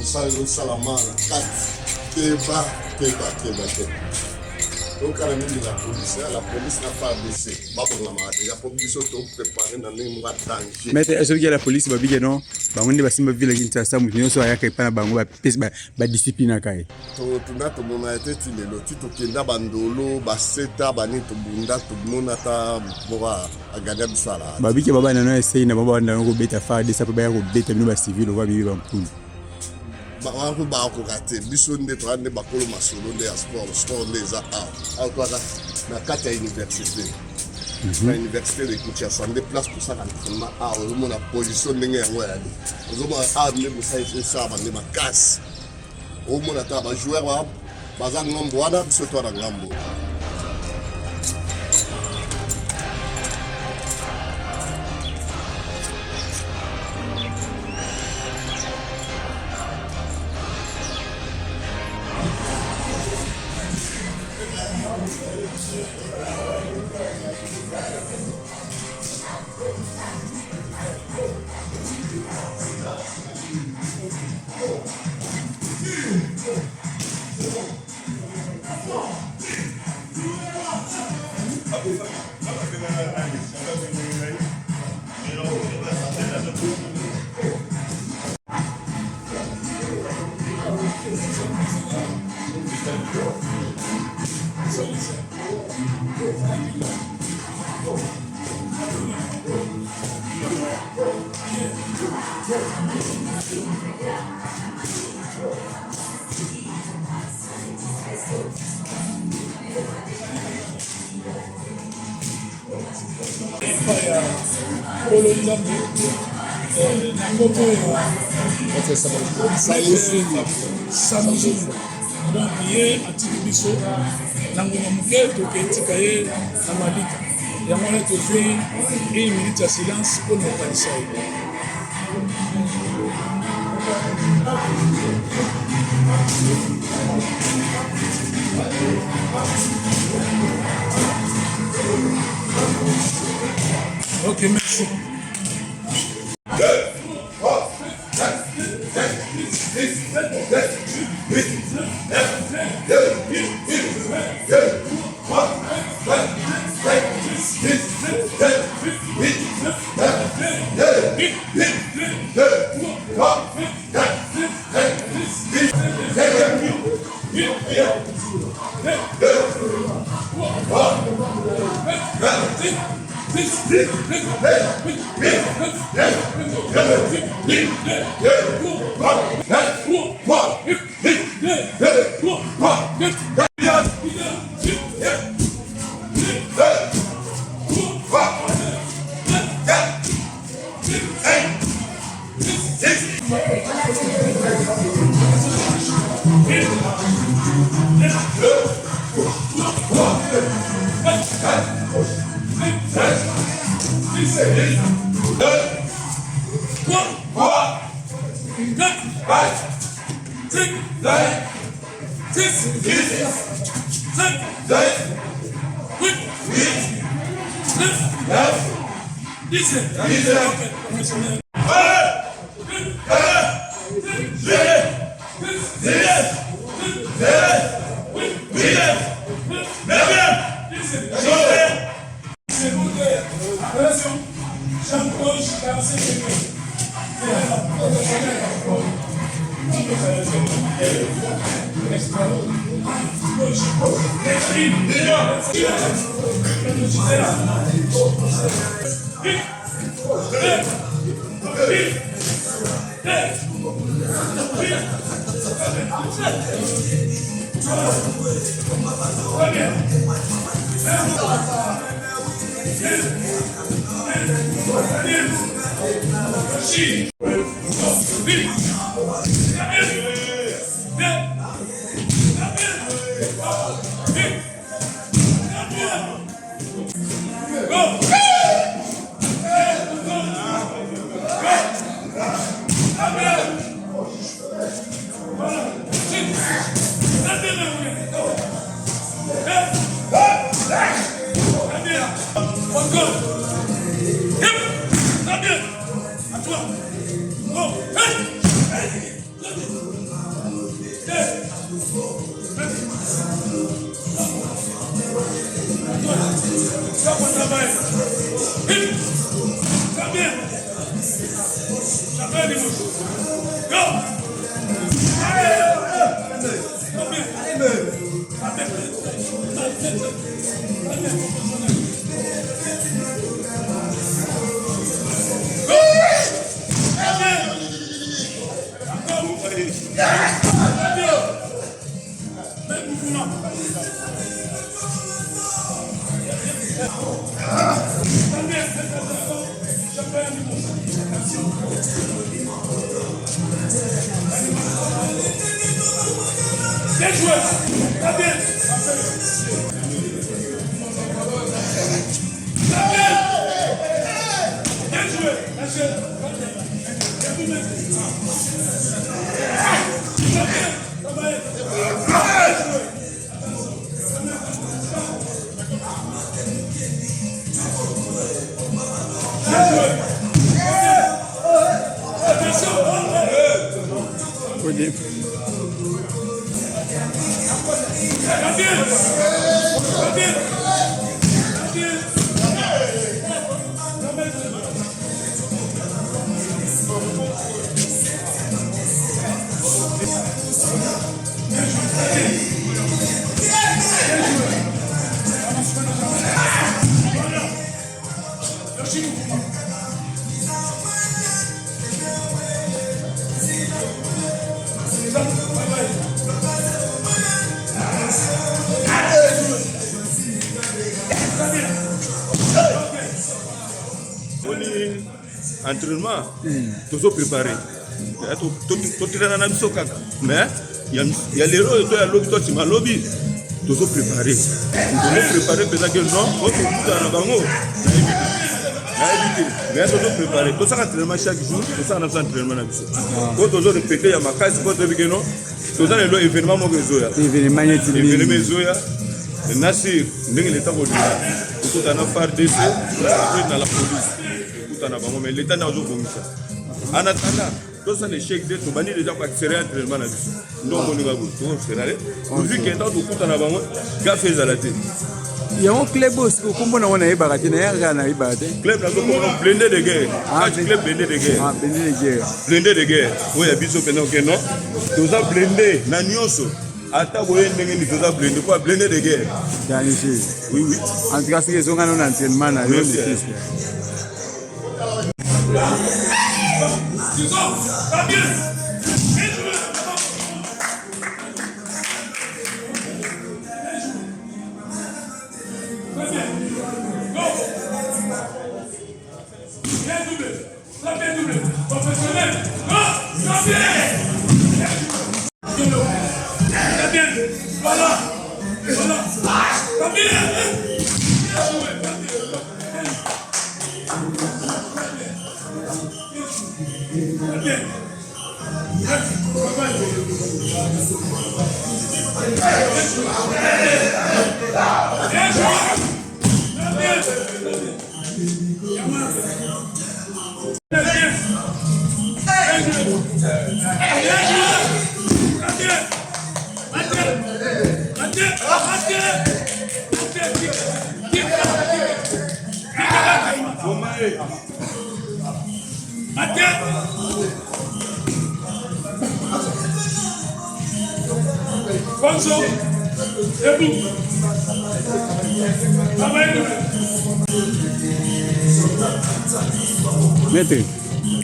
ça Salamana, 4, Teba. Donc, à la police n'a pas baissé. Il y a pas besoin de préparer dans les mois de danger. Mais est-ce que la police va dire non? Bah, on est passé ma ville qui est ça, nous sommes à Kaipana, bah, on va pèse, bah, discipline à Kai. Tout le monde a été tué. Le titre qui est d'Abandolo, Basseta, Banito Bunda, tout le monde a gagné du salaire. Bah, oui, que Baba n'a essayé, n'a pas de bêta faire des sapeurs au bêta, nous, civil, on va vivre en poule. Bango ba ko raté biso nde to ande bakolo masolo nde ya sport les a na kati ya université na université de Kinshasa nde place pour ça l'entraînement au mona position ndenge yango ya ni ozoma nde busa ça bande makasi au mona ta ba joueur ba baza ngombo wana biso to na ngambo. Samedi. Donc, hier, à Tibiso, Nangonamuke, Toketika, Amalika. Il y a moyen de faire 1 minute de silence pour ne pas dire. Ok, merci. Entraînement, tout préparé. Tout est dans biso kaka. Mais il y a les rôles, il y a lobby, toi tu m'as lobby. Tout préparé. Tout préparé, peut-être que non, on peut tout à la bango. Mais tout préparé. Tout ça entraînement chaque jour, tout ça on a entraînement na biso. Quand tout répéter ya makasi, quand tu veux non, tout ça le événement mo bezoya. Événement bezoya. Nasir, ndenge l'état ko dira. Tout à na faire décès, dans la police. Mais l'État n'a pas de ça. En attendant, tout ça, les chèques de tout, déjà pas accélérer l'entraînement. Non, on ne va pas vu qu'il y a tant de coups en avant, gars fait à la tête. Il y a un club aussi, comment on a eu baraté, il y a un club blindé de guerre. Club blindé de guerre. Blindé de guerre. Oui, il y a biso pendant que non. Tout ça blindé, n'anioso. Attends, vous avez une chose à blindé, quoi, blindé de guerre. Oui, oui. En tout cas, c'est qu'ils ont un entraînement.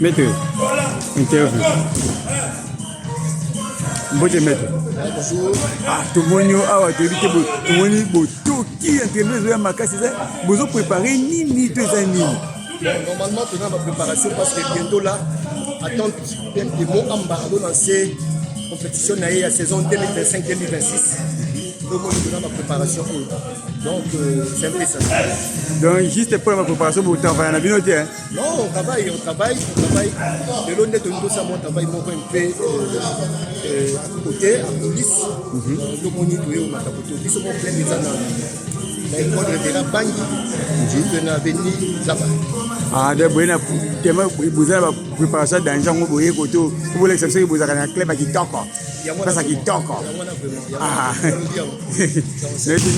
Maître, interview. Bonjour maître. Ah, tout le monde a tout le monde tout qui intervient ma casse, vous avez préparé ni deux années. Normalement, tu as ma préparation parce que bientôt là, attends, des mots en bas, on lancer compétition à la saison 2025-2026. Donc, on a ma préparation. Donc, c'est un peu ça. Donc, juste pour ma préparation, vous travaillez en abinoté. Non, on travaille. Le long de tout ça, on travaille un peu à côté, à police. Donc, on est doué au Matapoto. Ils sont plein de gens dans l'école de la banque. Ils sont venus là-bas. Ah, vous avez préparé ça dans un genre où vous avez l'exception que vous avez un club qui est pesa kitoko. Ah.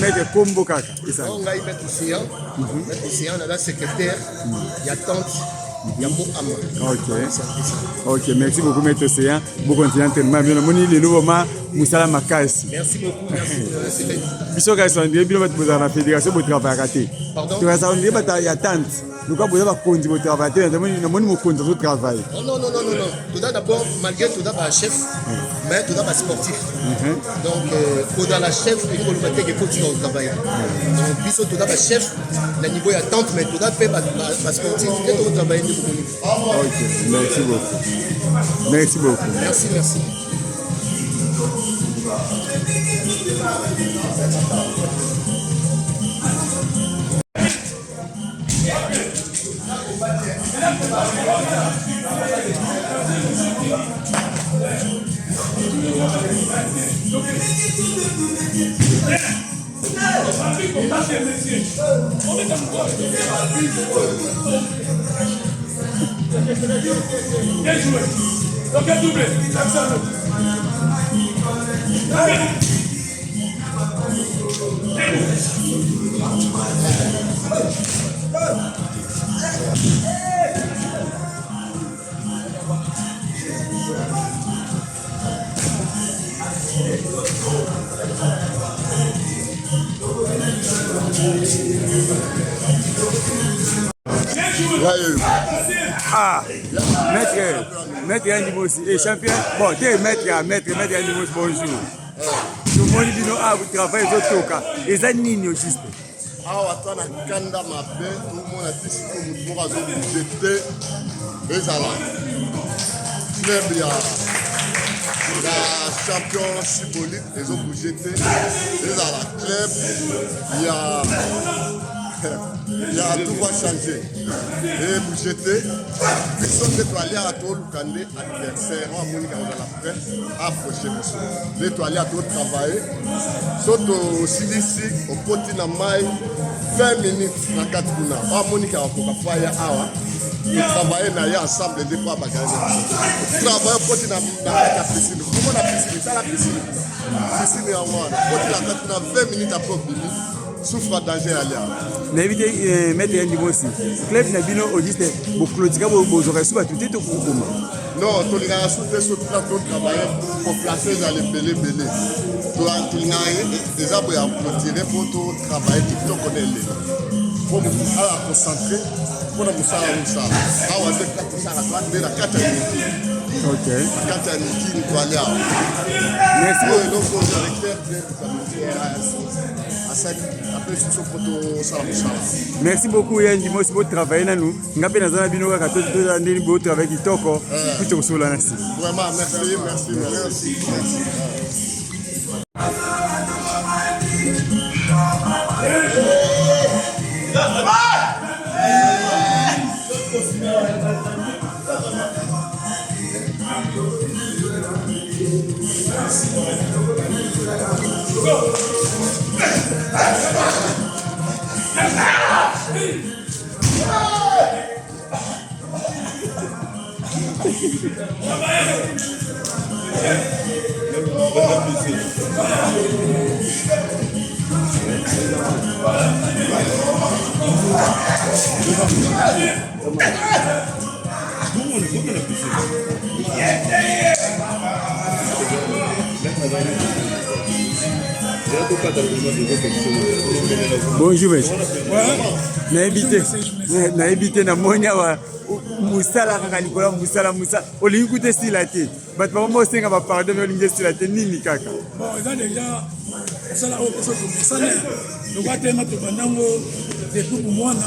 Mettre combo kaka. On a mettre océan. Mettre océan dans la secrétaire. Il y a tante. Il y a Mohamed. Ok, merci beaucoup, Maître Océan. Vous continuez tellement bien. Les nouveaux Moussala Makasi. Merci beaucoup. Merci. Biso ka sondé bilo bat bozana fédération bo travail raté. Pardon. Tu vas sondé bat ya tante. Nous ka bozana kondi bo travail. Na moni mo kondi zo travail. Non. Tout d'abord malgré tout d'abord chef, mais tout d'abord sportif. Donc pour dans la chef, il faut le mettre que continue au travail. Donc biso tout d'abord chef, le niveau ya tante mais tout d'abord pas sportif, et au travail de beaucoup. Ok, merci beaucoup. Merci beaucoup. Merci. Bien joué. Donc un doublé. Ah, maître Yanimos et champion. Bon, t'es maître Yanimos, bonjour. Tout le monde dit non, ah, vous travaillez au Toka. Et ça, Nini au juste. Ah, attends, Kanda m'a fait, tout le monde a dit que vous avez budgété. Et ça là. Très bien. La champion Chibolite, les autres budgétés. Et ça là. Club, il y a tout va changer. Et vous jetez, ils sont nettoyés à tout le candidat adversaire, à Monica dans la presse, à prochain monsieur. Nettoyés à tout travailler. Surtout aussi ici, au petit Namaï, 20 minutes dans 4 mois. À Monica, on peut faire awa. Nous travaillons ensemble des fois à Bagage. Nous travaillons au petit la piscine. Comment la piscine? C'est la piscine. La piscine est à moi. Petit la 20 minutes après souffre danger à l'air. N'évitez mettre un niveau aussi. Club Nabino Auguste, vous clôturez vos oreilles sous tout est au courant. Non, tu l'as sauté sur le plateau de travail pour placer dans les belés. Tu l'as déjà pour clôturer pour tout travail, tu connais les. Pour nous concentrer, pour nous faire un ça. Ah, on va dire que ça va être la carte. Ok. La carte qui nous doit aller. Merci beaucoup. Merci beaucoup Yann Dimos pour travailler na nous. Ngape na zana bino ka to ndeni bo travail kitoko. Kucho kusula nasi. Vraiment merci. Bonjour monsieur. Na habité na monya wa musala kaka likola musala olingi kute silate bato bango mosenga ba pardon mais olingi silate nini kaka. Bon, eza déjà osala oyo koso tomesana lokwa tema tobandango depuis mwana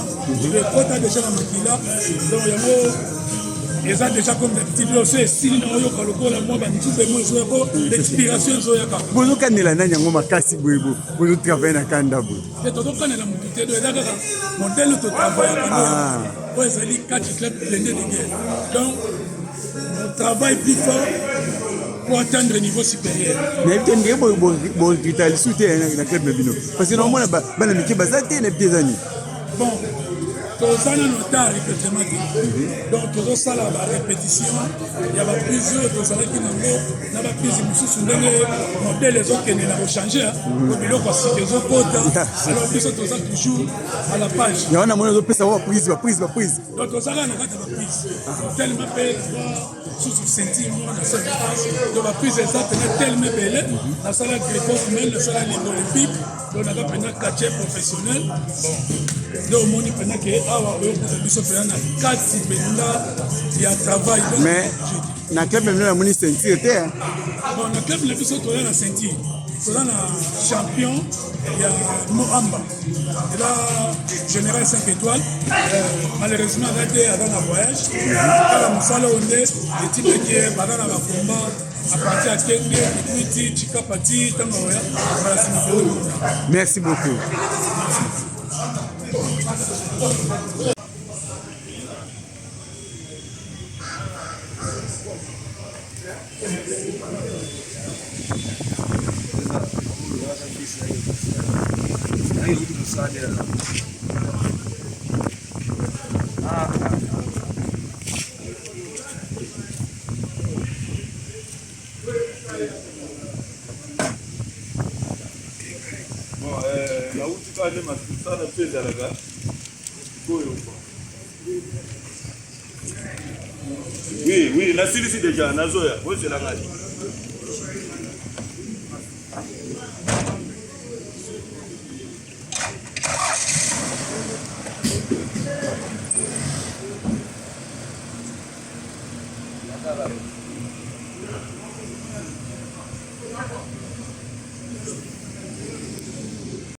ekota déjà na makila donc yango eza déjà comme d'habitude oso esili na oyoka lokola mwa banzube mo ezoyako l'expiration ezoyaka bozokanela nani yango makasi boyebo bozotravaille na kanda boye te tozokanela motu te do eza kaka modele totravaillaka oyo ezali 4 club blindé de guerre donc on travaille plus fort pour atteindre le niveau supérieur. Mais tu n'es pas bon tu t'as soutien na club bino parce que normalement bana miki bazate na petits années. Bon, tozana notari effectivement. donc tozosala barépétition ya baprise oyo tozalaki nango na baprise mosusu ndenge modele ezokende na kochange po biloko ya sika ezokota alors biso toza toujours à la page yango namoni ozopesa baprise donc tozalaka na kati ya baprise tellement mpe susu sentir moko na sa défense donc baprise eza pena tellement ebele nasala gréco-romaine nasala ligue olympique donc naza pena quartier professionnel bon nde omoni pena ke awa oyokuta biso pena na kati pena ya travail mais na club mino namoni ceinture te bon na club na biso toza na ceinture toza na champion ya Moamba eza général 5 étoiles malheureusement aza te aza na voyage kaka mosala oyo nde etikaki baza na bakomba apartir ya kenge ekwiti chikapati ntango oya balasimifelo merci beaucoup nautikane masala mpe ezalaka oyo oui nasilisi deja nazoya ozela ngai Claro.